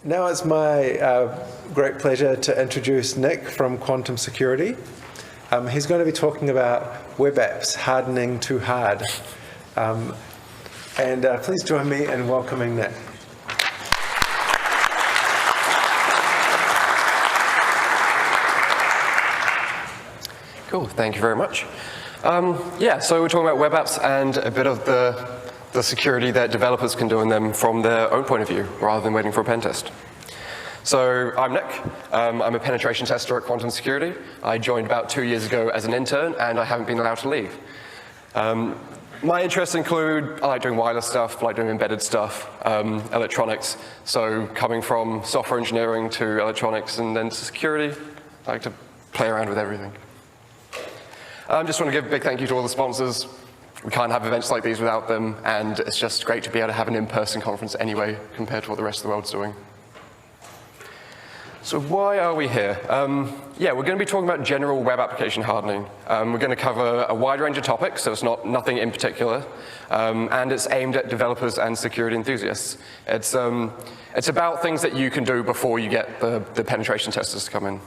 Now it's my great pleasure to introduce Nick from Quantum Security. He's going to be talking about web apps hardening too hard. Please join me in welcoming Nick. Cool, thank you very much. So we're talking about web apps and a bit of the security that developers can do in them from their own point of view, rather than waiting for a pen test. So I'm Nick. I'm a penetration tester at Quantum Security. I joined about 2 years ago as an intern, and I haven't been allowed to leave. My interests include, I like doing wireless stuff, I like doing embedded stuff, electronics. So coming from software engineering to electronics and then to security, I like to play around with everything. I just want to give a big thank you to all the sponsors. We can't have events like these without them, and it's just great to be able to have an in-person conference anyway, compared to what the rest of the world's doing. So why are we here? We're going to be talking about general web application hardening. We're going to cover a wide range of topics, so it's nothing in particular, and it's aimed at developers and security enthusiasts. It's about things that you can do before you get the penetration testers to come in.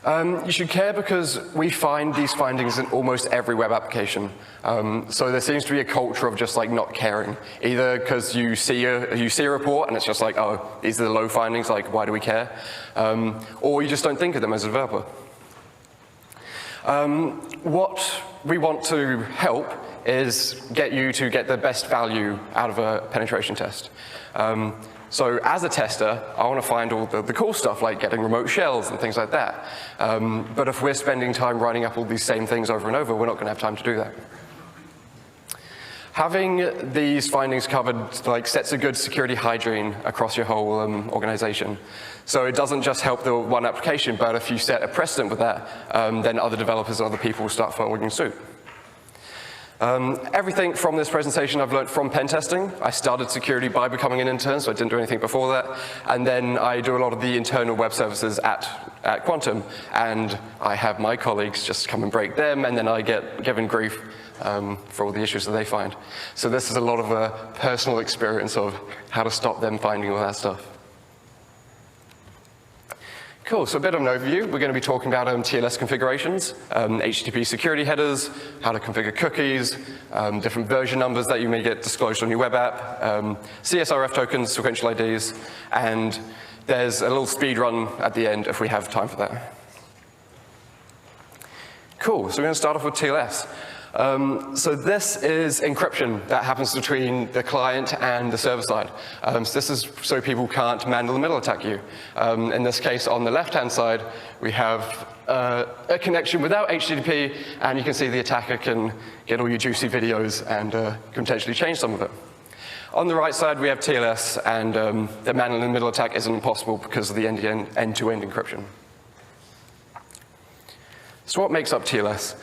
You should care because we find these findings in almost every web application. So there seems to be a culture of just like not caring, either because you see a report and it's just like, oh, these are the low findings, like why do we care? Or you just don't think of them as a developer. What we want to help is get you to get the best value out of a penetration test. So as a tester, I want to find all the cool stuff like getting remote shells and things like that. But if we're spending time writing up all these same things over and over, we're not going to have time to do that. Having these findings covered sets a good security hygiene across your whole organization. So it doesn't just help the one application, but if you set a precedent with that, then other developers and other people will start following suit. Everything from this presentation I've learned from pen testing. I started security by becoming an intern, so I didn't do anything before that. And then I do a lot of the internal web services at Quantum, and I have my colleagues just come and break them, and then I get given grief for all the issues that they find. So this is a lot of a personal experience of how to stop them finding all that stuff. Cool, so a bit of an overview. We're going to be talking about TLS configurations, HTTP security headers, how to configure cookies, different version numbers that you may get disclosed on your web app, CSRF tokens, sequential IDs, and there's a little speed run at the end if we have time for that. Cool, so we're going to start off with TLS. So this is encryption that happens between the client and the server side. So this is so people can't man-in-the-middle attack you. In this case, on the left-hand side, we have a connection without HTTP, and you can see the attacker can get all your juicy videos and can potentially change some of it. On the right side, we have TLS, and the man-in-the-middle attack isn't possible because of the end-to-end encryption. So what makes up TLS?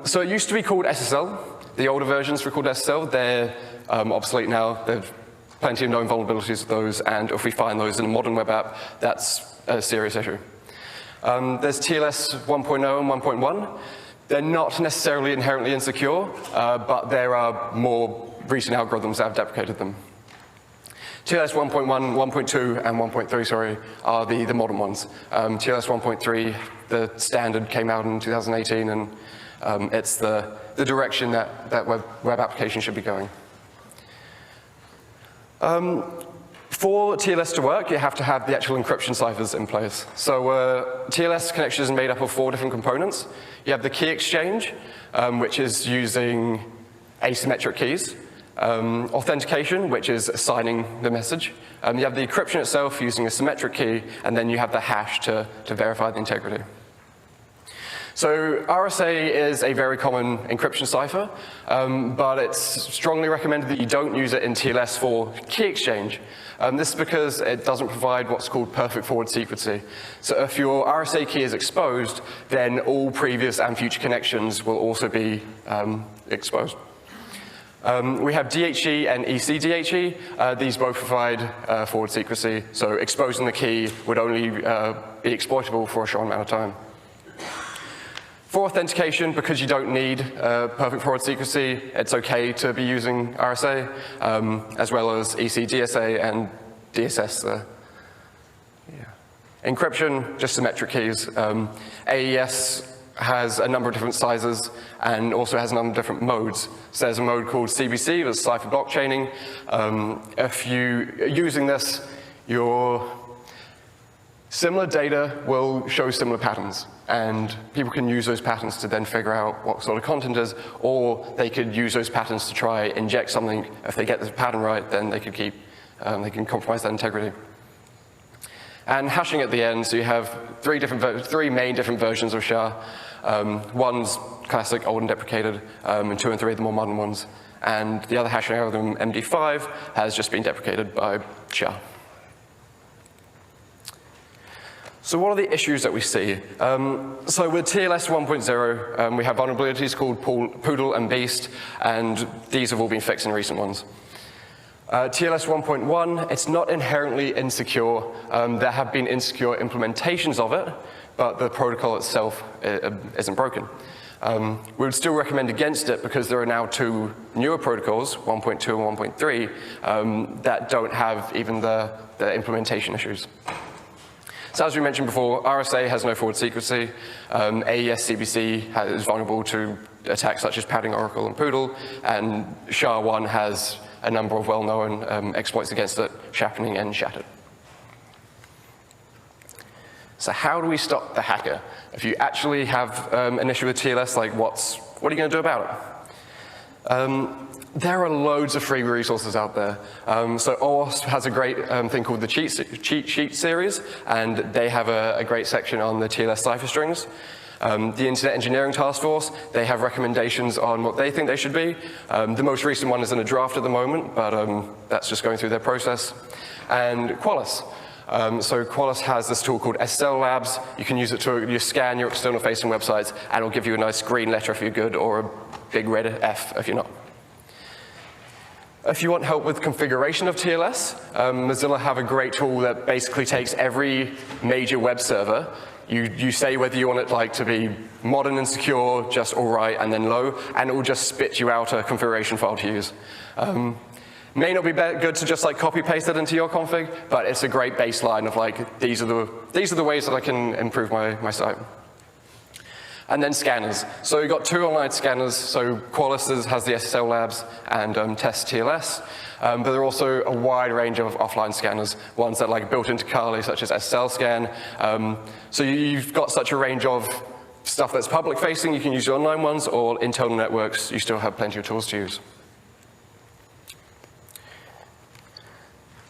So it used to be called SSL. The older versions were called SSL. They're obsolete now. There's plenty of known vulnerabilities of those, and if we find those in a modern web app, that's a serious issue. There's TLS 1.0 and 1.1. They're not necessarily inherently insecure, but there are more recent algorithms that have deprecated them. TLS 1.1, 1.2, and 1.3, are the modern ones. TLS 1.3, the standard came out in 2018, and it's the direction that web applications should be going. For TLS to work, you have to have the actual encryption ciphers in place. So TLS connection is made up of 4 different components. You have the key exchange, which is using asymmetric keys. Authentication, which is assigning the message. You have the encryption itself using a symmetric key, and then you have the hash to verify the integrity. So RSA is a very common encryption cipher, but it's strongly recommended that you don't use it in TLS for key exchange. This is because it doesn't provide what's called perfect forward secrecy. So if your RSA key is exposed, then all previous and future connections will also be exposed. We have DHE and ECDHE. These both provide forward secrecy, so exposing the key would only be exploitable for a short amount of time. For authentication, because you don't need perfect forward secrecy, it's okay to be using RSA, as well as ECDSA and DSS there. Yeah. Encryption, just symmetric keys. AES has a number of different sizes and also has a number of different modes. So there's a mode called CBC, that's cipher blockchaining. If you're using this, your similar data will show similar patterns, and people can use those patterns to then figure out what sort of content is, or they could use those patterns to try inject something. If they get the pattern right, then they can compromise that integrity. And hashing at the end, so you have three main different versions of SHA. One's classic, old and deprecated, and 2 and 3 are the more modern ones. And the other hashing algorithm, MD5, has just been deprecated by SHA. So what are the issues that we see? So with TLS 1.0, we have vulnerabilities called Poodle and Beast, and these have all been fixed in recent ones. TLS 1.1, it's not inherently insecure. There have been insecure implementations of it, but the protocol itself isn't broken. We would still recommend against it because there are now 2 newer protocols, 1.2 and 1.3, that don't have even the implementation issues. So as we mentioned before, RSA has no forward secrecy. AES CBC is vulnerable to attacks such as padding, Oracle, and Poodle, and SHA-1 has a number of well-known exploits against it, Sharpening and Shattered. So how do we stop the hacker? If you actually have an issue with TLS, like what are you going to do about it? There are loads of free resources out there. So OWASP has a great thing called the cheat sheet series, and they have a great section on the TLS cipher strings. The Internet Engineering Task Force, they have recommendations on what they think they should be. The most recent one is in a draft at the moment, but that's just going through their process. And Qualys. So Qualys has this tool called SSL Labs. You can use it to scan your external facing websites, and it'll give you a nice green letter if you're good, or a big red F if you're not. If you want help with configuration of TLS, Mozilla have a great tool that basically takes every major web server. You say whether you want it to be modern and secure, just all right, and then low, and it will just spit you out a configuration file to use. May not be good to just copy paste it into your config, but it's a great baseline of these are the ways that I can improve my site. And then scanners. So we've got 2 online scanners. So Qualys has the SSL Labs and Test TLS. But there are also a wide range of offline scanners, ones that are built into Kali, such as SSL Scan. So you've got such a range of stuff that's public facing. You can use your online ones, or internal networks. You still have plenty of tools to use.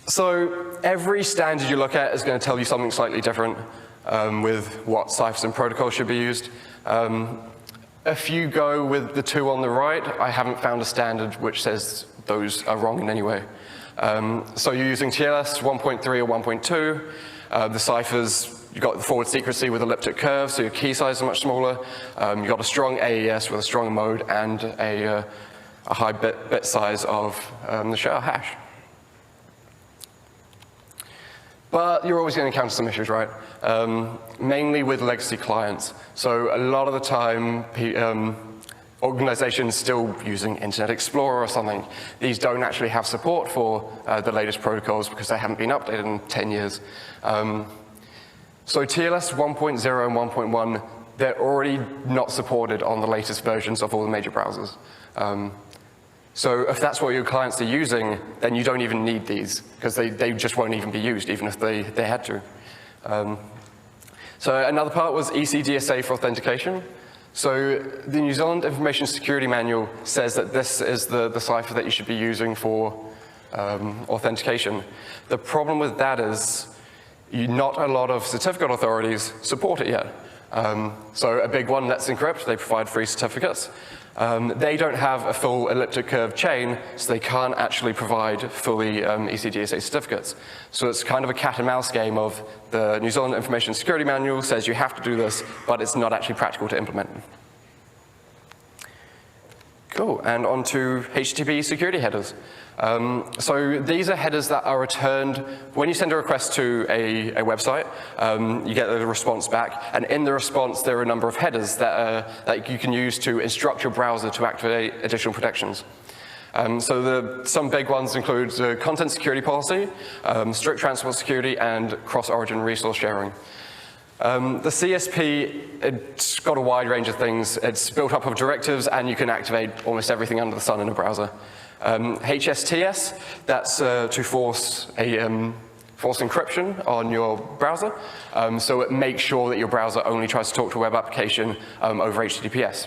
So every standard you look at is going to tell you something slightly different with what ciphers and protocols should be used. If you go with the 2 on the right, I haven't found a standard which says those are wrong in any way. So you're using TLS 1.3 or 1.2. The ciphers, you've got the forward secrecy with elliptic curves, so your key size is much smaller. You've got a strong AES with a strong mode and a high bit size of the SHA hash. But you're always going to encounter some issues, right? Mainly with legacy clients. So a lot of the time, organizations still using Internet Explorer or something, these don't actually have support for the latest protocols because they haven't been updated in 10 years. So TLS 1.0 and 1.1, they're already not supported on the latest versions of all the major browsers. So if that's what your clients are using, then you don't even need these, because they just won't even be used, even if they had to. So another part was ECDSA for authentication. So the New Zealand Information Security Manual says that this is the cipher that you should be using for authentication. The problem with that is not a lot of certificate authorities support it yet. So a big one, Let's Encrypt, they provide free certificates. They don't have a full elliptic curve chain, so they can't actually provide fully ECDSA certificates. So it's kind of a cat and mouse game of the New Zealand Information Security Manual says you have to do this, but it's not actually practical to implement. Cool, and on to HTTP security headers. So these are headers that are returned when you send a request to a website. You get a response back, and in the response there are a number of headers that you can use to instruct your browser to activate additional protections. Some big ones include content security policy, strict transport security, and cross-origin resource sharing. The CSP, it's got a wide range of things. It's built up of directives, and you can activate almost everything under the sun in a browser. HSTS, that's to force encryption on your browser, so it makes sure that your browser only tries to talk to a web application over HTTPS.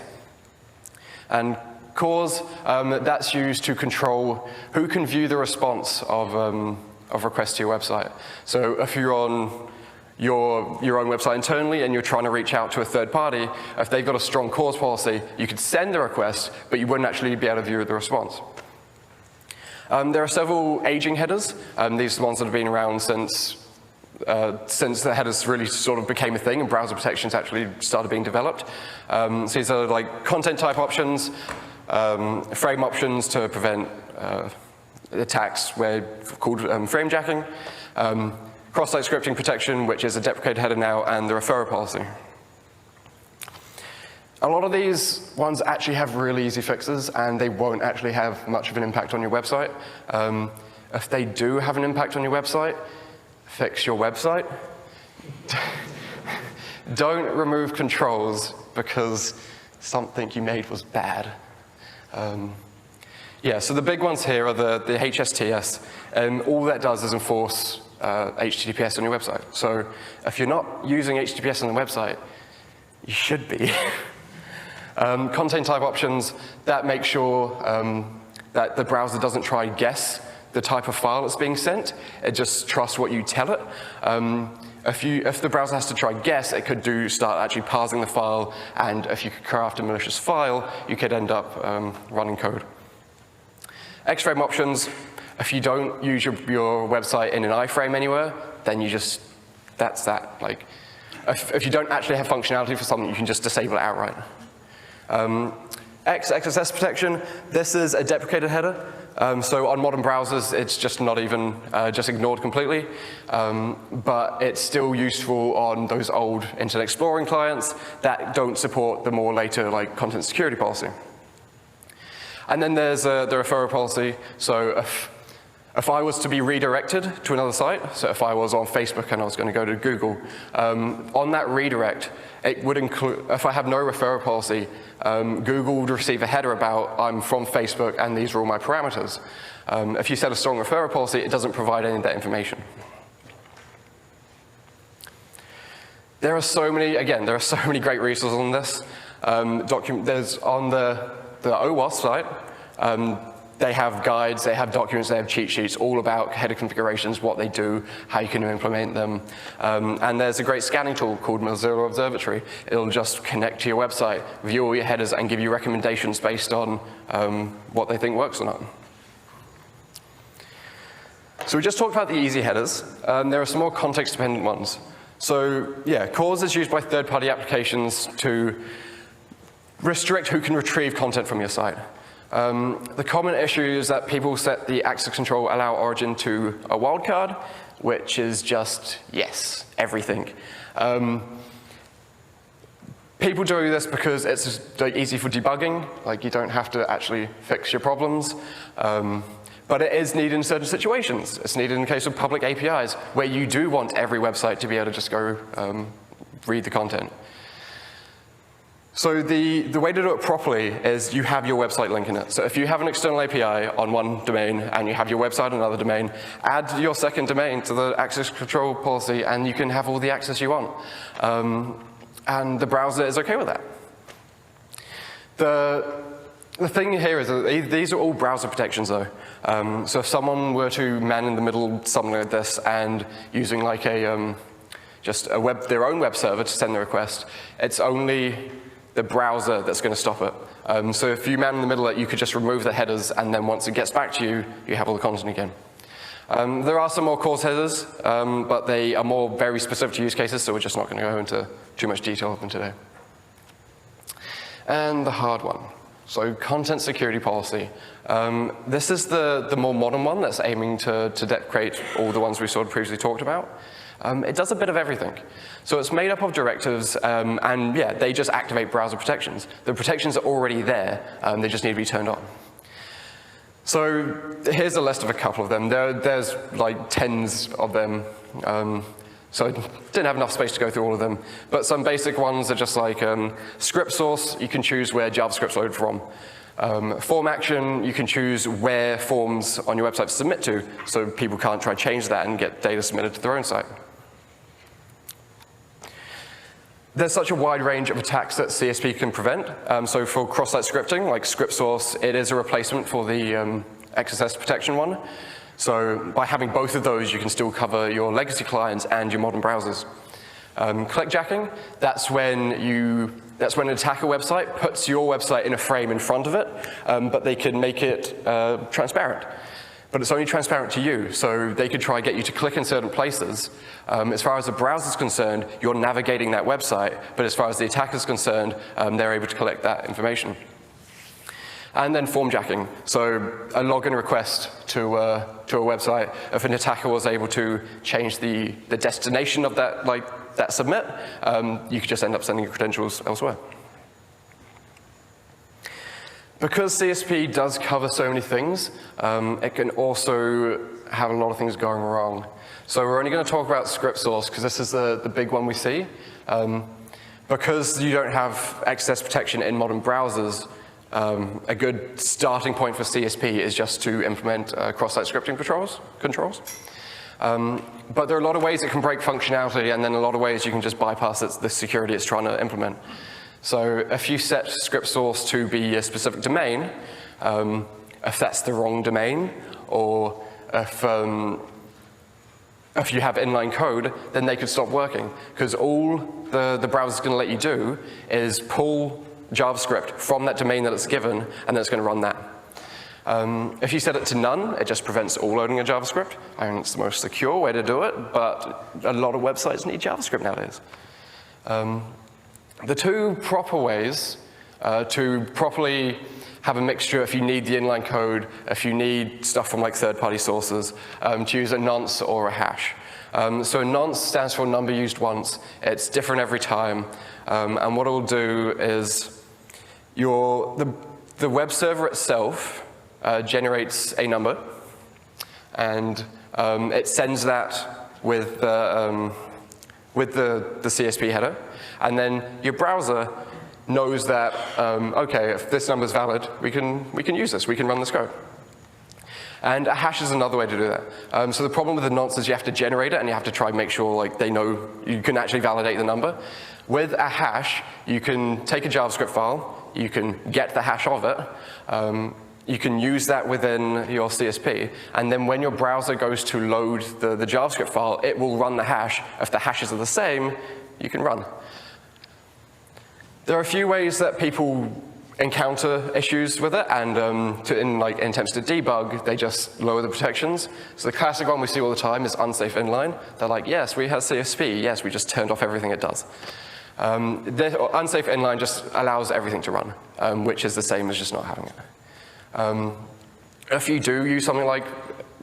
And CORS, that's used to control who can view the response of requests to your website. So if you're on your own website internally and you're trying to reach out to a third party, if they've got a strong CORS policy, you could send the request, but you wouldn't actually be able to view the response. There are several aging headers. These are the ones that have been around since the headers really sort of became a thing and browser protections actually started being developed. So these are like content type options, frame options to prevent attacks called frame jacking, cross-site scripting protection, which is a deprecated header now, and the referrer policy. A lot of these ones actually have really easy fixes, and they won't actually have much of an impact on your website. If they do have an impact on your website, fix your website. Don't remove controls because something you made was bad. So the big ones here are the HSTS, and all that does is enforce HTTPS on your website. So if you're not using HTTPS on the website, you should be. Content type options, that makes sure that the browser doesn't try and guess the type of file that's being sent. It just trusts what you tell it. If the browser has to try and guess, it could start actually parsing the file, and if you could craft a malicious file, you could end up running code. X-frame options, if you don't use your website in an iframe anywhere, then that's that. Like, if you don't actually have functionality for something, you can just disable it outright. XSS protection, this is a deprecated header. So on modern browsers, it's just not even, just ignored completely. But it's still useful on those old Internet Exploring clients that don't support the more later like content security policy. And then there's the referrer policy. So if I was to be redirected to another site, so if I was on Facebook and I was going to go to Google, on that redirect, it would include, if I have no referrer policy, Google would receive a header about I'm from Facebook and these are all my parameters. If you set a strong referrer policy, it doesn't provide any of that information. There are so many great resources on this. There's on the OWASP site, they have guides, they have documents, they have cheat sheets all about header configurations, what they do, how you can implement them. And there's a great scanning tool called Mozilla Observatory. It'll just connect to your website, view all your headers, and give you recommendations based on what they think works or not. So we just talked about the easy headers. There are some more context-dependent ones. So yeah, CORS is used by third-party applications to restrict who can retrieve content from your site. The common issue is that people set the access control allow origin to a wildcard, which is just, yes, everything. People do this because it's just, like, easy for debugging, like you don't have to actually fix your problems. But it is needed in certain situations. It's needed in the case of public APIs, where you do want every website to be able to just go read the content. So the way to do it properly is you have your website link in it. So if you have an external API on one domain and you have your website on another domain, add your second domain to the access control policy and you can have all the access you want. And the browser is okay with that. The thing here is that these are all browser protections though. So if someone were to man in the middle something like this and using like their own web server to send the request, it's only the browser that's going to stop it. So if you man in the middle, you could just remove the headers, and then once it gets back to you, you have all the content again. There are some more CORS headers, but they are more very specific to use cases, so we're just not going to go into too much detail of them today. And the hard one. So content security policy. This is the more modern one that's aiming to deprecate all the ones we sort of previously talked about. It does a bit of everything. So it's made up of directives, and yeah, they just activate browser protections. The protections are already there, they just need to be turned on. So here's a list of a couple of them. There's like tens of them. So I didn't have enough space to go through all of them. But some basic ones are just like script source, you can choose where JavaScript's loaded from. Form action, you can choose where forms on your website submit to, so people can't try to change that and get data submitted to their own site. There's such a wide range of attacks that CSP can prevent. So for cross-site scripting, like script source, it is a replacement for the XSS protection one. So by having both of those, you can still cover your legacy clients and your modern browsers. Clickjacking, that's when an attacker website puts your website in a frame in front of it, but they can make it transparent. But it's only transparent to you, so they could try to get you to click in certain places. As far as the browser's concerned, you're navigating that website, but as far as the attacker's concerned, they're able to collect that information. And then form jacking, so a login request to a website. If an attacker was able to change the destination of that submit, you could just end up sending your credentials elsewhere. Because CSP does cover so many things, it can also have a lot of things going wrong. So we're only going to talk about script source because this is the big one we see. Because you don't have XSS protection in modern browsers, a good starting point for CSP is just to implement cross-site scripting controls. But there are a lot of ways it can break functionality, and then a lot of ways you can just bypass the security it's trying to implement. So if you set script source to be a specific domain, if that's the wrong domain, or if you have inline code, then they could stop working. Because all the browser's going to let you do is pull JavaScript from that domain that it's given, and then it's going to run that. If you set it to none, it just prevents all loading of JavaScript. I mean, it's the most secure way to do it, but a lot of websites need JavaScript nowadays. The two proper ways to properly have a mixture, if you need the inline code, if you need stuff from like third-party sources, to use a nonce or a hash. So a nonce stands for number used once. It's different every time. And what it'll do is the web server itself generates a number, and it sends that with the CSP header. And then your browser knows that, okay, if this number's valid, we can use this, we can run this code. And a hash is another way to do that. So the problem with the nonce is you have to generate it, and you have to try and make sure like they know you can actually validate the number. With a hash, you can take a JavaScript file, you can get the hash of it, you can use that within your CSP, and then when your browser goes to load the JavaScript file, it will run the hash. If the hashes are the same, you can run. There are a few ways that people encounter issues with it, and in attempts to debug, they just lower the protections. So the classic one we see all the time is unsafe inline. They're like, yes, we have CSP. Yes, we just turned off everything it does. The unsafe inline just allows everything to run, which is the same as just not having it. If you do use something like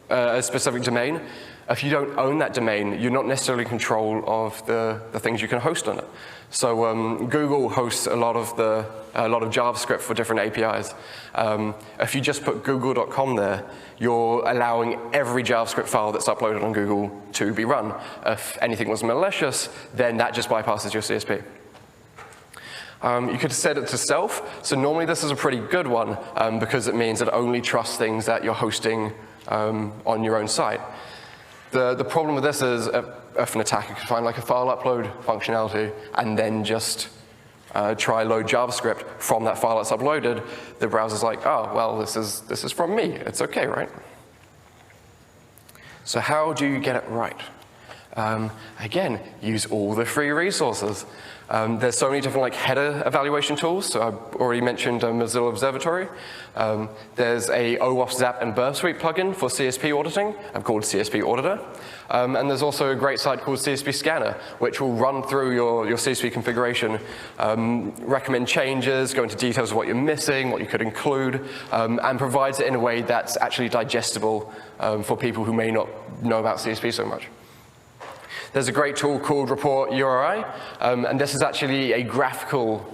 a specific domain, if you don't own that domain, you're not necessarily in control of the things you can host on it. So Google hosts a lot of JavaScript for different APIs. If you just put google.com there, you're allowing every JavaScript file that's uploaded on Google to be run. If anything was malicious, then that just bypasses your CSP. You could set it to self. So normally this is a pretty good one because it means it only trusts things that you're hosting on your own site. The problem with this is if an attacker can find like a file upload functionality and then just try load JavaScript from that file that's uploaded, the browser's like, oh, well, this is from me. It's okay, right? So how do you get it right? Again, use all the free resources. There's so many different header evaluation tools. So I've already mentioned Mozilla Observatory. There's a OWASP Zap and Burp Suite plugin for CSP auditing. I've called CSP Auditor. And there's also a great site called CSP Scanner, which will run through your CSP configuration, recommend changes, go into details of what you're missing, what you could include, and provides it in a way that's actually digestible for people who may not know about CSP so much. There's a great tool called Report URI, and this is actually a graphical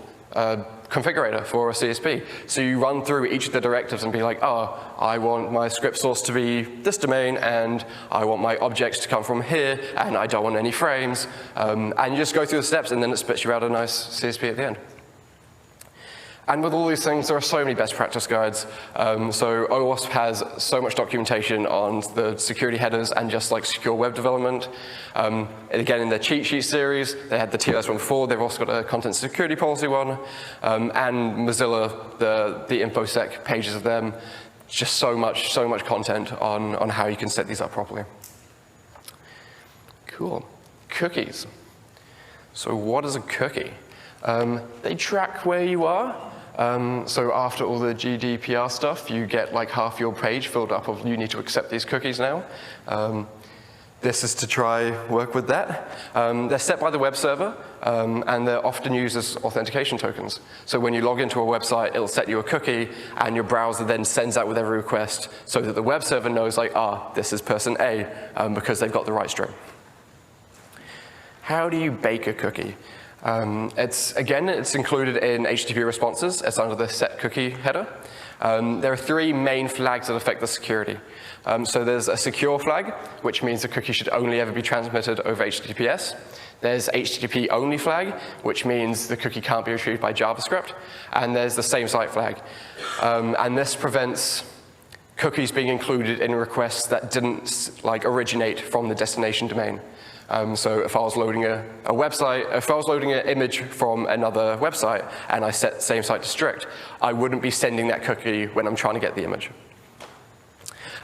configurator for a CSP. So you run through each of the directives and be like, oh, I want my script source to be this domain, and I want my objects to come from here, and I don't want any frames. And you just go through the steps, and then it spits you out a nice CSP at the end. And with all these things, there are so many best practice guides. So OWASP has so much documentation on the security headers and just like secure web development. Again, in their cheat sheet series, they had the TLS one before. They've also got a content security policy one. And Mozilla, the InfoSec pages of them, just so much content on how you can set these up properly. Cool. Cookies. So what is a cookie? They track where you are. So after all the GDPR stuff, you get like half your page filled up of you need to accept these cookies now. This is to try work with that. They're set by the web server, and they're often used as authentication tokens. So when you log into a website, it'll set you a cookie, and your browser then sends out with every request so that the web server knows like, this is person A, because they've got the right string. How do you bake a cookie? It's included in HTTP responses. It's under the set cookie header. There are three main flags that affect the security. So there's a secure flag, which means the cookie should only ever be transmitted over HTTPS. There's HTTP only flag, which means the cookie can't be retrieved by JavaScript. And there's the same site flag. And this prevents cookies being included in requests that didn't originate from the destination domain. So if I was loading a website, if I was loading an image from another website and I set same site to strict, I wouldn't be sending that cookie when I'm trying to get the image.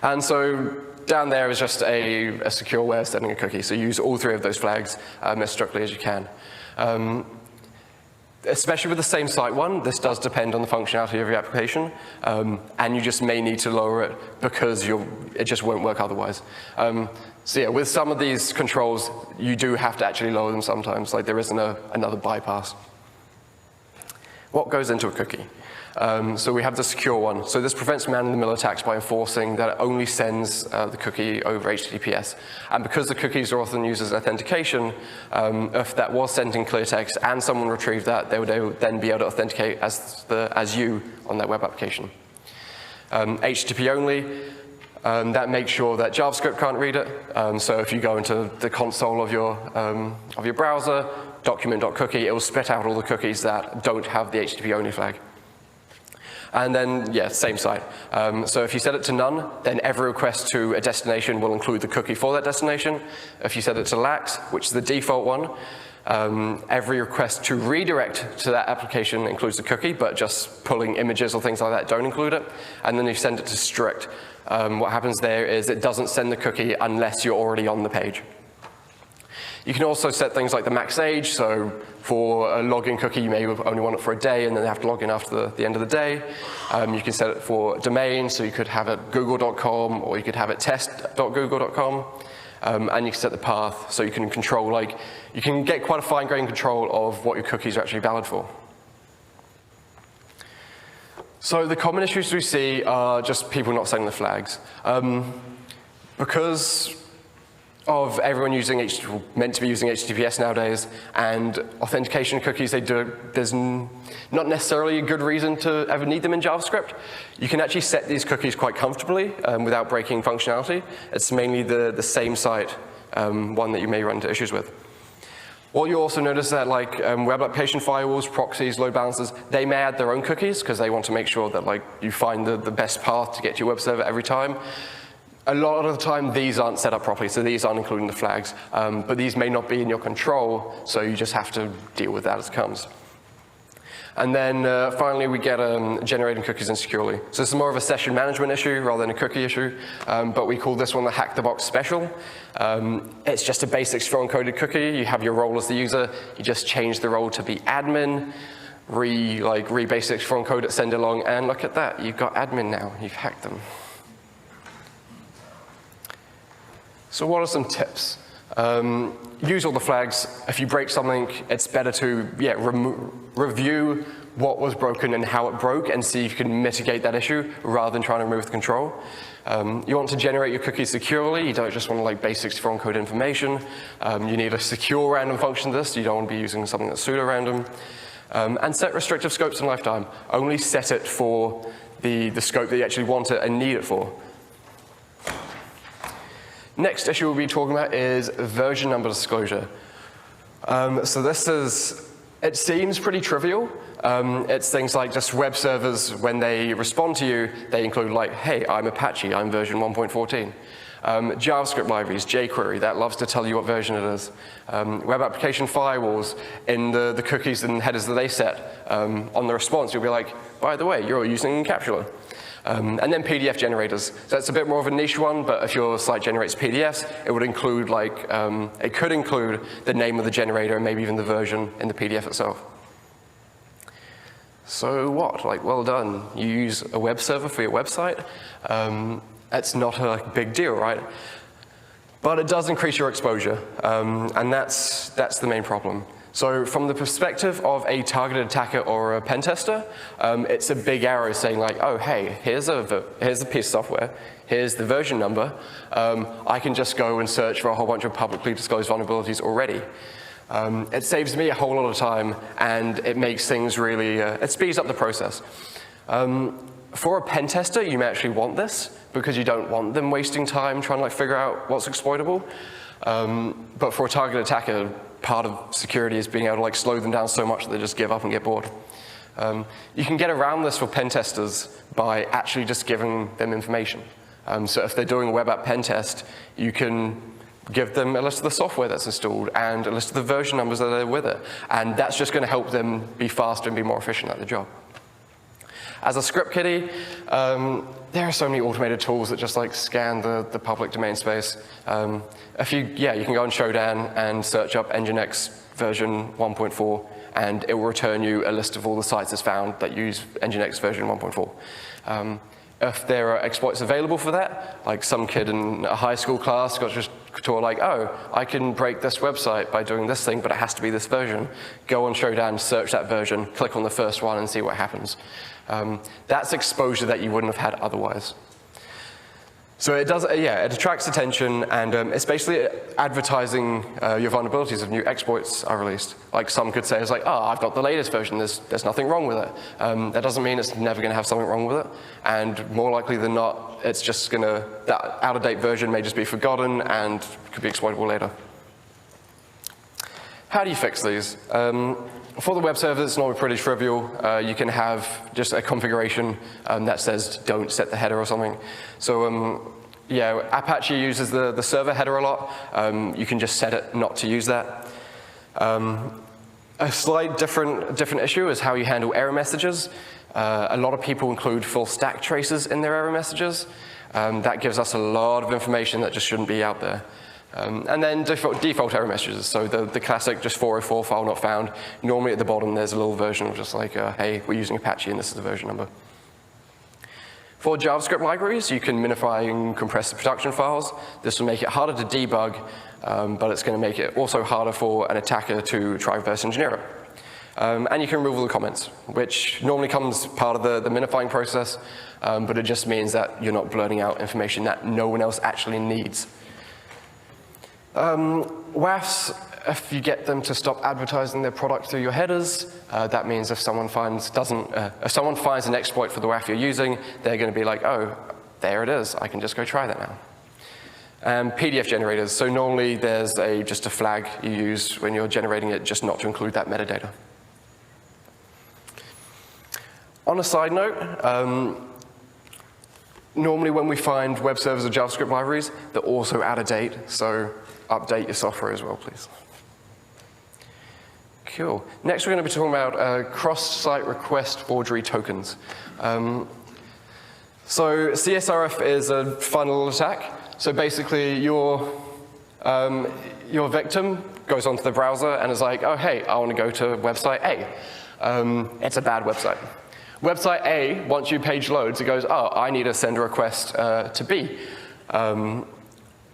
And so down there is just a secure way of sending a cookie. So use all three of those flags as strictly as you can. Especially with the same site one, this does depend on the functionality of your application, and you just may need to lower it because it just won't work otherwise. So yeah, with some of these controls, you do have to actually lower them sometimes, like there isn't another bypass. What goes into a cookie? So we have the secure one. So this prevents man-in-the-middle attacks by enforcing that it only sends the cookie over HTTPS. And because the cookies are often used as authentication, if that was sent in clear text and someone retrieved that, they would then be able to authenticate as you on that web application. HTTP only, that makes sure that JavaScript can't read it. So if you go into the console of your browser, document.cookie, it will spit out all the cookies that don't have the HTTP only flag. And then, yeah, same site. So if you set it to none, then every request to a destination will include the cookie for that destination. If you set it to lax, which is the default one, every request to redirect to that application includes the cookie, but just pulling images or things like that don't include it. And then if you send it to strict, what happens there is it doesn't send the cookie unless you're already on the page. You can also set things like the max age, so for a login cookie, you may only want it for a day, and then they have to log in after the end of the day. You can set it for domain, so you could have it google.com, or you could have it test.google.com. And you can set the path, so you can control, you can get quite a fine-grained control of what your cookies are actually valid for. So the common issues we see are just people not setting the flags. Because of everyone meant to be using HTTPS nowadays, and authentication cookies, there's not necessarily a good reason to ever need them in JavaScript. You can actually set these cookies quite comfortably without breaking functionality. It's mainly the same site one that you may run into issues with. What you also notice that web application firewalls, proxies, load balancers, they may add their own cookies because they want to make sure that you find the best path to get to your web server every time. A lot of the time, these aren't set up properly, so these aren't including the flags. But these may not be in your control, so you just have to deal with that as it comes. And then finally, we get generating cookies insecurely. So this is more of a session management issue rather than a cookie issue, but we call this one the hack the box special. It's just a basic strong-coded cookie. You have your role as the user. You just change the role to be admin, re-basic strong code it, send along, and look at that. You've got admin now. You've hacked them. So what are some tips? Use all the flags. If you break something, it's better to review what was broken and how it broke and see if you can mitigate that issue rather than trying to remove the control. You want to generate your cookies securely. You don't just want to basic strong code information. You need a secure random function to this. You don't want to be using something that's pseudo-random. And set restrictive scopes and lifetime. Only set it for the scope that you actually want it and need it for. Next issue we'll be talking about is version number disclosure. So this is, it seems pretty trivial. It's things like just web servers, when they respond to you, they include like, hey, I'm Apache, I'm version 1.14. JavaScript libraries, jQuery, that loves to tell you what version it is. Web application firewalls, in the cookies and headers that they set, on the response, you'll be like, by the way, you're using Encapsula. And then PDF generators. So that's a bit more of a niche one, but if your site generates PDFs, it would include like, it could include the name of the generator and maybe even the version in the PDF itself. So what? Like, well done. You use a web server for your website. That's not a big deal, right? But it does increase your exposure, and that's the main problem. So from the perspective of a targeted attacker or a pen tester, it's a big arrow saying like, oh, hey, here's a piece of software, here's the version number. I can just go and search for a whole bunch of publicly disclosed vulnerabilities already. It saves me a whole lot of time, and it makes things really, it speeds up the process. For a pen tester, you may actually want this, because you don't want them wasting time trying to like figure out what's exploitable. But for a targeted attacker, part of security is being able to like slow them down so much that they just give up and get bored. You can get around this for pen testers by actually just giving them information. So if they're doing a web app pen test, you can give them a list of the software that's installed and a list of the version numbers that are with it. And that's just going to help them be faster and be more efficient at their job. As a script kiddie, there are so many automated tools that just like scan the public domain space. You can go on Shodan and search up Nginx version 1.4, and it will return you a list of all the sites it's found that use Nginx version 1.4. If there are exploits available for that, like some kid in a high school class got just taught like, oh, I can break this website by doing this thing, but it has to be this version. Go on Shodan, search that version, click on the first one and see what happens. That's exposure that you wouldn't have had otherwise. So it does, it attracts attention, and it's basically advertising your vulnerabilities if new exploits are released. Like some could say, it's like, oh, I've got the latest version, there's nothing wrong with it. That doesn't mean it's never going to have something wrong with it, and more likely than not, it's just going to, that out-of-date version may just be forgotten and could be exploitable later. How do you fix these? For the web server, it's normally pretty trivial. You can have just a configuration that says don't set the header or something. So Apache uses the server header a lot. You can just set it not to use that. A slight different issue is how you handle error messages. A lot of people include full stack traces in their error messages. That gives us a lot of information that just shouldn't be out there. And then default error messages, so the classic just 404 file not found. Normally at the bottom there's a little version of just like, hey, we're using Apache and this is the version number. For JavaScript libraries, you can minify and compress the production files. This will make it harder to debug, but it's going to make it also harder for an attacker to try reverse engineer it. And you can remove all the comments, which normally comes part of the minifying process, but it just means that you're not blurting out information that no one else actually needs. WAFs, if you get them to stop advertising their product through your headers, that means if someone finds an exploit for the WAF you're using, they're going to be like, oh, there it is, I can just go try that now. PDF generators, so normally there's just a flag you use when you're generating it, just not to include that metadata. On a side note, normally when we find web servers or JavaScript libraries, they're also out of date, so update your software as well, please. Cool. Next we're going to be talking about cross-site request forgery tokens. So CSRF is a fun little attack. So basically your victim goes onto the browser and is like, oh hey, I want to go to website A. It's a bad website. Website A, once your page loads, it goes, oh, I need to send a request to B.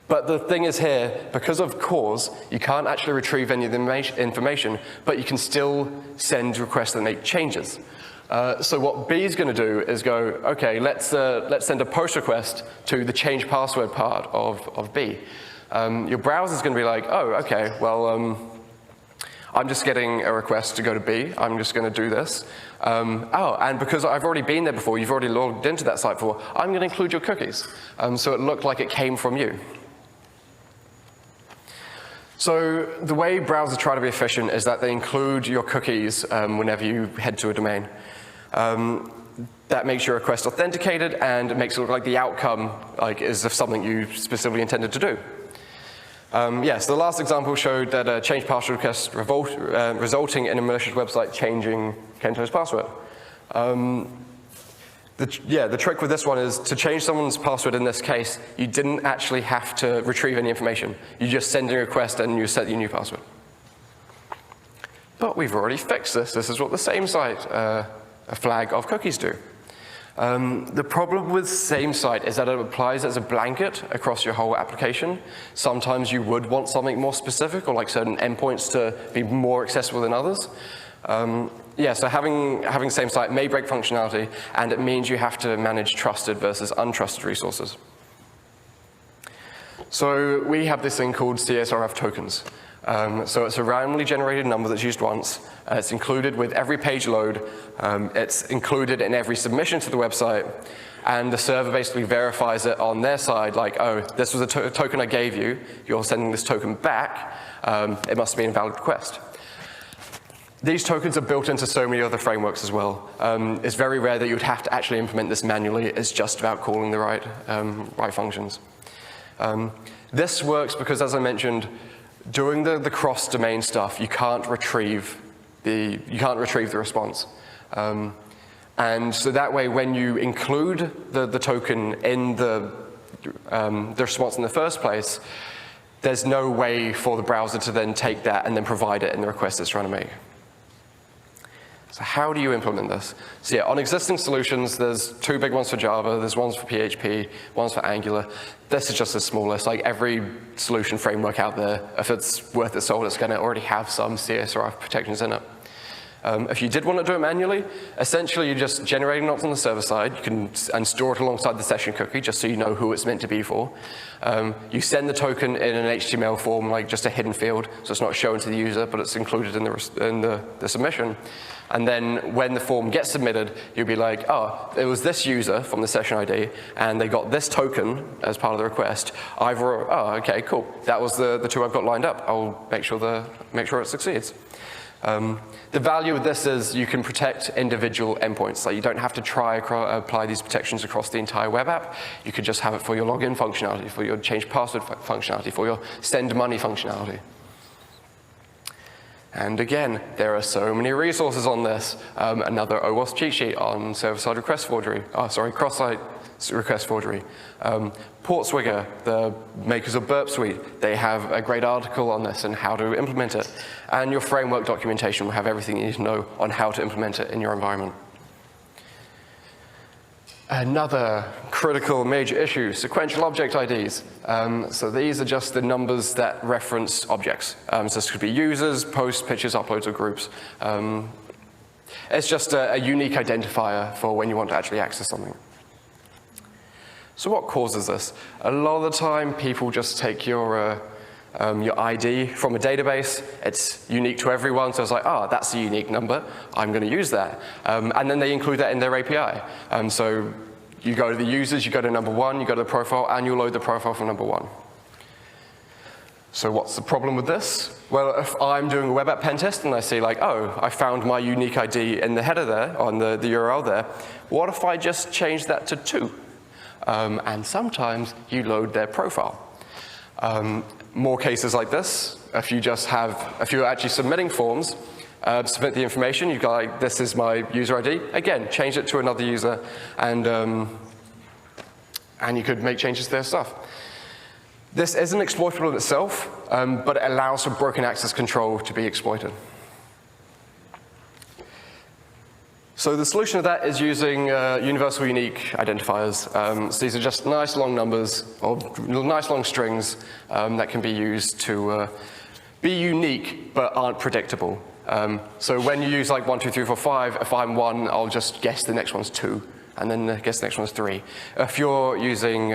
But the thing is here, because of cause, you can't actually retrieve any of the information, but you can still send requests that make changes. So what B is going to do is go, okay, let's send a post request to the change password part of B. Your browser is going to be like, oh, okay, well, I'm just getting a request to go to B. I'm just going to do this. Oh, and because I've already been there before, you've already logged into that site before, I'm going to include your cookies. So it looked like it came from you. So the way browsers try to be efficient is that they include your cookies whenever you head to a domain. That makes your request authenticated, and it makes it look like the outcome is of something you specifically intended to do. So the last example showed that a change password request resulting in a malicious website changing Kento's password. The trick with this one is to change someone's password in this case, you didn't actually have to retrieve any information. You just send a request and you set your new password. But we've already fixed this. This is what the same site, a flag of cookies do. The problem with same site is that it applies as a blanket across your whole application. Sometimes you would want something more specific, or like certain endpoints to be more accessible than others. So having same site may break functionality, and it means you have to manage trusted versus untrusted resources. So we have this thing called CSRF tokens. So it's a randomly generated number that's used once. It's included with every page load. It's included in every submission to the website. And the server basically verifies it on their side, like, oh, this was a token I gave you. You're sending this token back. It must be an invalid request. These tokens are built into so many other frameworks as well. It's very rare that you would have to actually implement this manually. It's just about calling the right functions. This works because, as I mentioned, doing the cross-domain stuff, you can't retrieve the response. And so that way, when you include the token in the response in the first place, there's no way for the browser to then take that and then provide it in the request it's trying to make. So how do you implement this? So yeah, on existing solutions, there's two big ones for Java. There's ones for PHP, ones for Angular. This is just the smallest. Like every solution framework out there, if it's worth its salt, it's going to already have some CSRF protections in it. If you did want to do it manually, essentially you're just generating ops on the server side. You can and store it alongside the session cookie, just so you know who it's meant to be for. You send the token in an HTML form, like just a hidden field, so it's not shown to the user, but it's included in the submission. And then when the form gets submitted, you'll be like, oh, it was this user from the session ID, and they got this token as part of the request. Oh, okay, cool. That was the two I've got lined up. I'll make sure it succeeds. The value of this is you can protect individual endpoints. Like you don't have to apply these protections across the entire web app. You could just have it for your login functionality, for your change password functionality, for your send money functionality. And again, there are so many resources on this. Another OWASP cheat sheet on server-side request forgery. Crosssite request forgery. Portswigger, the makers of Burp Suite, they have a great article on this and how to implement it. And your framework documentation will have everything you need to know on how to implement it in your environment. Another critical major issue, sequential object IDs. So these are just the numbers that reference objects. So this could be users, posts, pictures, uploads, or groups. It's just a unique identifier for when you want to actually access something. So what causes this? A lot of the time, people just take your ID from a database. It's unique to everyone, so it's like, that's a unique number. I'm going to use that. And then they include that in their API. So you go to the users, you go to number one, you go to the profile, and you load the profile from number one. So what's the problem with this? Well, if I'm doing a web app pen test and I see like, I found my unique ID in the header there, on the URL there, what if I just change that to 2? And sometimes you load their profile. More cases like this, if you're actually submitting forms, submit the information, you go like, this is my user ID. Again, change it to another user, and you could make changes to their stuff. This isn't exploitable in itself, but it allows for broken access control to be exploited. So the solution to that is using universal unique identifiers. So these are just nice long numbers, or nice long strings that can be used to be unique but aren't predictable. So when you use like 1, 2, 3, 4, 5, if I'm 1, I'll just guess the next one's 2, and then guess the next one's 3. If you're using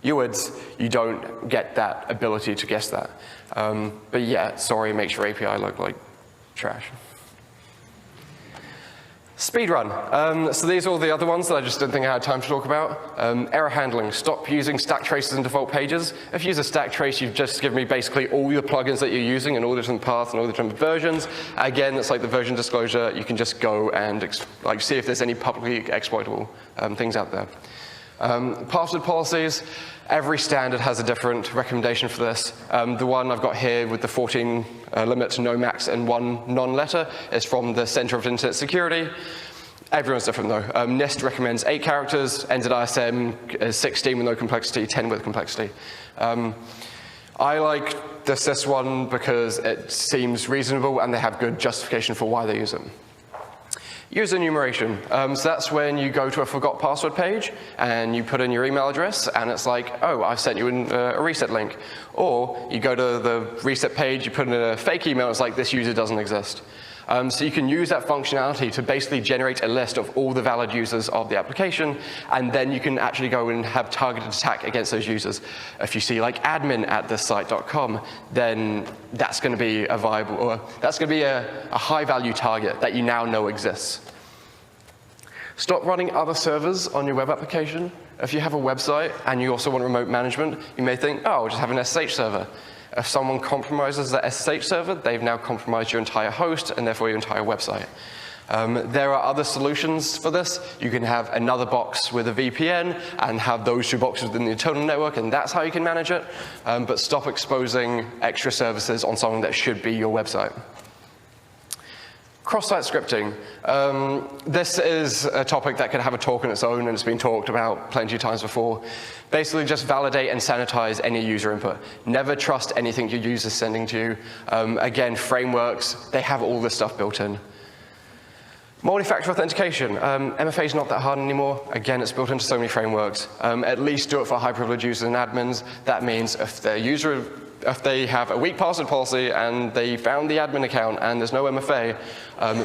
UIDs, you don't get that ability to guess that. But yeah, sorry, it makes your API look like trash. Speedrun. So these are all the other ones that I just didn't think I had time to talk about. Error handling. Stop using stack traces in default pages. If you use a stack trace, you've just given me basically all your plugins that you're using and all the different paths and all the different versions. Again, it's like the version disclosure. You can just go and see if there's any publicly exploitable things out there. Password policies. Every standard has a different recommendation for this. The one I've got here with the 14 limit, no max, and 1 non-letter is from the Center of Internet Security. Everyone's different though. NIST recommends 8 characters, NZISM is 16 with no complexity, 10 with complexity. I like the sys one because it seems reasonable and they have good justification for why they use it. User enumeration. So that's when you go to a forgot password page and you put in your email address and it's like, oh, I've sent you a reset link. Or you go to the reset page, you put in a fake email, it's like this user doesn't exist. So you can use that functionality to basically generate a list of all the valid users of the application, and then you can actually go and have targeted attack against those users. If you see like admin@thissite.com, then that's going to be a viable, or that's going to be a high value target that you now know exists. Stop running other servers on your web application. If you have a website and you also want remote management, you may think, oh, I'll just have an SSH server. If someone compromises that SSH server, they've now compromised your entire host and therefore your entire website. There are other solutions for this. You can have another box with a VPN and have those 2 boxes within the internal network, and that's how you can manage it. But stop exposing extra services on something that should be your website. Cross-site scripting. This is a topic that could have a talk on its own, and it's been talked about plenty of times before. Basically, just validate and sanitize any user input. Never trust anything your user's sending to you. Again, frameworks, they have all this stuff built in. Multi-factor authentication. MFA is not that hard anymore. Again, it's built into so many frameworks. At least do it for high-privileged users and admins. That means if they have a weak password policy and they found the admin account and there's no MFA,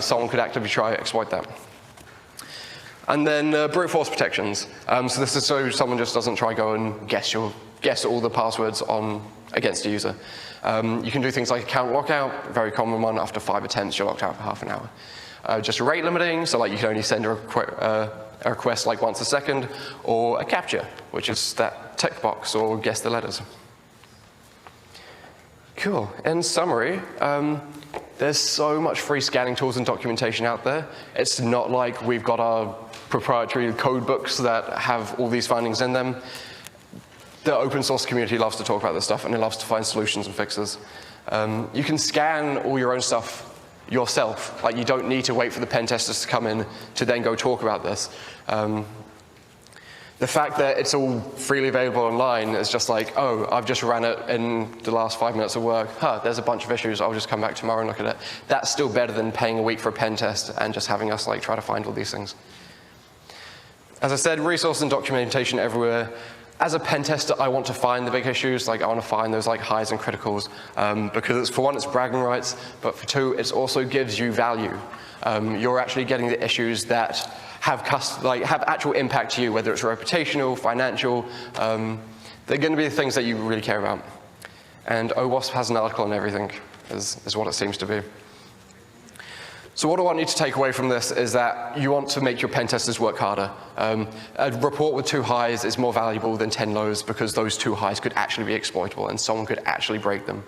someone could actively try to exploit that. And then brute force protections. So this is so someone just doesn't try go and guess all the passwords against a user. You can do things like account lockout, very common one. After 5 attempts, you're locked out for half an hour. Just rate limiting, so like you can only send a request like once a second, or a captcha, which is that tick box or guess the letters. Cool. In summary, there's so much free scanning tools and documentation out there. It's not like we've got our proprietary code books that have all these findings in them. The open source community loves to talk about this stuff, and it loves to find solutions and fixes. You can scan all your own stuff yourself. Like, you don't need to wait for the pen testers to come in to then go talk about this. The fact that it's all freely available online is just like, oh, I've just ran it in the last 5 minutes of work. There's a bunch of issues. I'll just come back tomorrow and look at it. That's still better than paying a week for a pen test and just having us like try to find all these things. As I said, resource and documentation everywhere. As a pen tester, I want to find the big issues. Like, I want to find those like highs and criticals, because for one, it's bragging rights, but for two, it also gives you value. You're actually getting the issues that have actual impact to you, whether it's reputational, financial. They're going to be the things that you really care about. And OWASP has an article on everything, is what it seems to be. So what I want you to take away from this is that you want to make your pen testers work harder. A report with 2 highs is more valuable than 10 lows, because those 2 highs could actually be exploitable and someone could actually break them.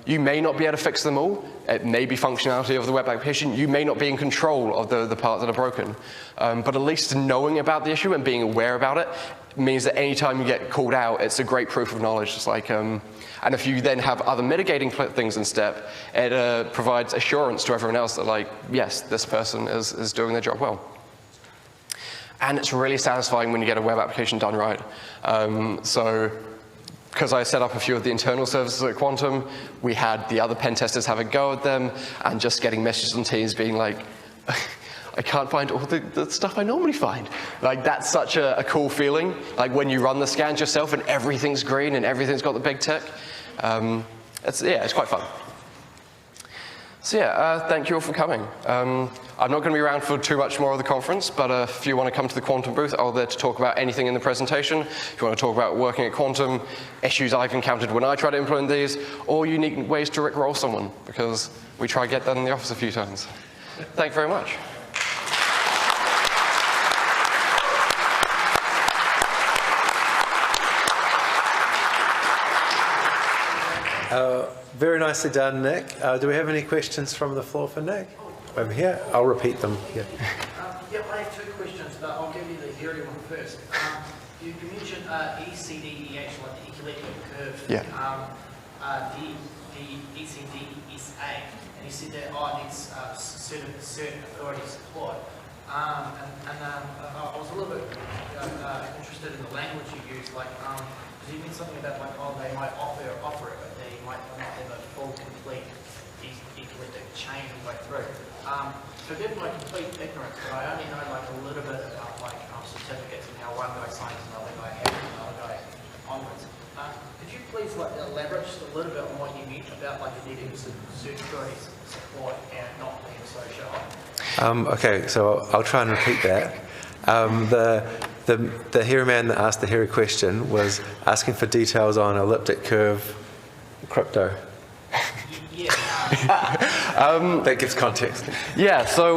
You may not be able to fix them all. It may be functionality of the web application. You may not be in control of the parts that are broken. But at least knowing about the issue and being aware about it means that any time you get called out, it's a great proof of knowledge. It's like, and if you then have other mitigating things in step, it provides assurance to everyone else that, like, yes, this person is doing their job well. And it's really satisfying when you get a web application done right. Because I set up a few of the internal services at Quantum, we had the other pen testers have a go at them, and just getting messages on Teams being like, I can't find all the stuff I normally find. Like, that's such a cool feeling. Like, when you run the scans yourself and everything's green and everything's got the big tick. It's quite fun. So yeah, thank you all for coming. I'm not going to be around for too much more of the conference, but if you want to come to the Quantum booth, I'll be there to talk about anything in the presentation. If you want to talk about working at Quantum, issues I've encountered when I try to implement these, or unique ways to rickroll someone, because we try to get that in the office a few times. Thank you very much. Very nicely done, Nick. Do we have any questions from the floor for Nick? Over here. I'll repeat them. Yeah. Yeah, I have two questions, but I'll give you the theory one first. You mentioned ECDEH, like the eclectic curve. Yeah. The ECDSA, and you said that it needs certain authority support. I was a little bit interested in the language you used, like, because you mean something about like, oh, they might offer it, but they might not have a full, complete eclectic chain all the way through. Forgive my complete ignorance, but I only know like a little bit about like certificates and how one guy signs another guy has another guy onwards. Could you please like elaborate just a little bit on what you mean about like needing security support and not being so shy? Okay, so I'll try and repeat that. The hairy man that asked the hairy question was asking for details on elliptic curve crypto. Yeah. That gives context. Yeah, so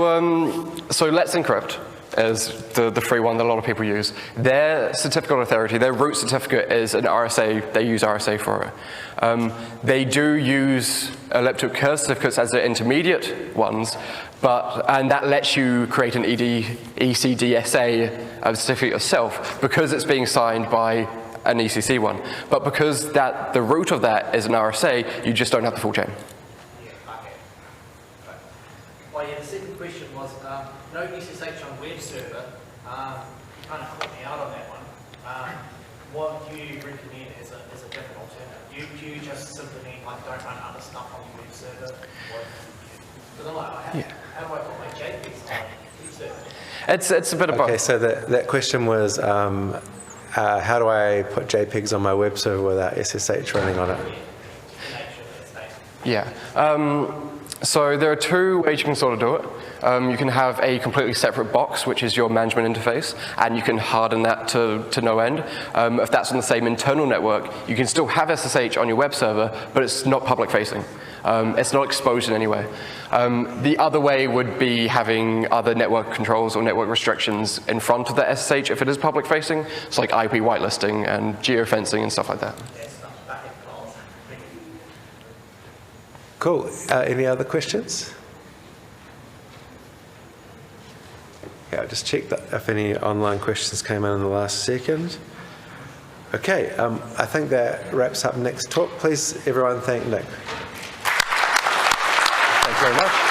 Let's Encrypt is the free one that a lot of people use. Their certificate of authority, their root certificate is an RSA. They use RSA for it. They do use elliptic curve certificates as their intermediate ones, and that lets you create an ECDSA certificate yourself because it's being signed by an ECC one. But because the root of that is an RSA, you just don't have the full chain. Yeah, okay. Well, yeah, the second question was, no SSH on web server. You kind of caught me out on that one. What do you recommend as a different alternative? Do you just simply mean like don't run other stuff on your web server? Because I'm like, how do I put my JPEGs on web server? It's a bit of both. Okay, so that question was how do I put JPEGs on my web server without SSH running on it? Yeah. So there are two ways you can sort of do it. You can have a completely separate box, which is your management interface, and you can harden that to no end. If that's on the same internal network, you can still have SSH on your web server, but it's not public facing. It's not exposed in any way. The other way would be having other network controls or network restrictions in front of the SSH if it is public facing. It's like IP whitelisting and geofencing and stuff like that. Cool. Any other questions? Yeah, I'll just check that if any online questions came in the last second. Okay, I think that wraps up Nick's talk. Please, everyone, thank Nick. Thank you very much.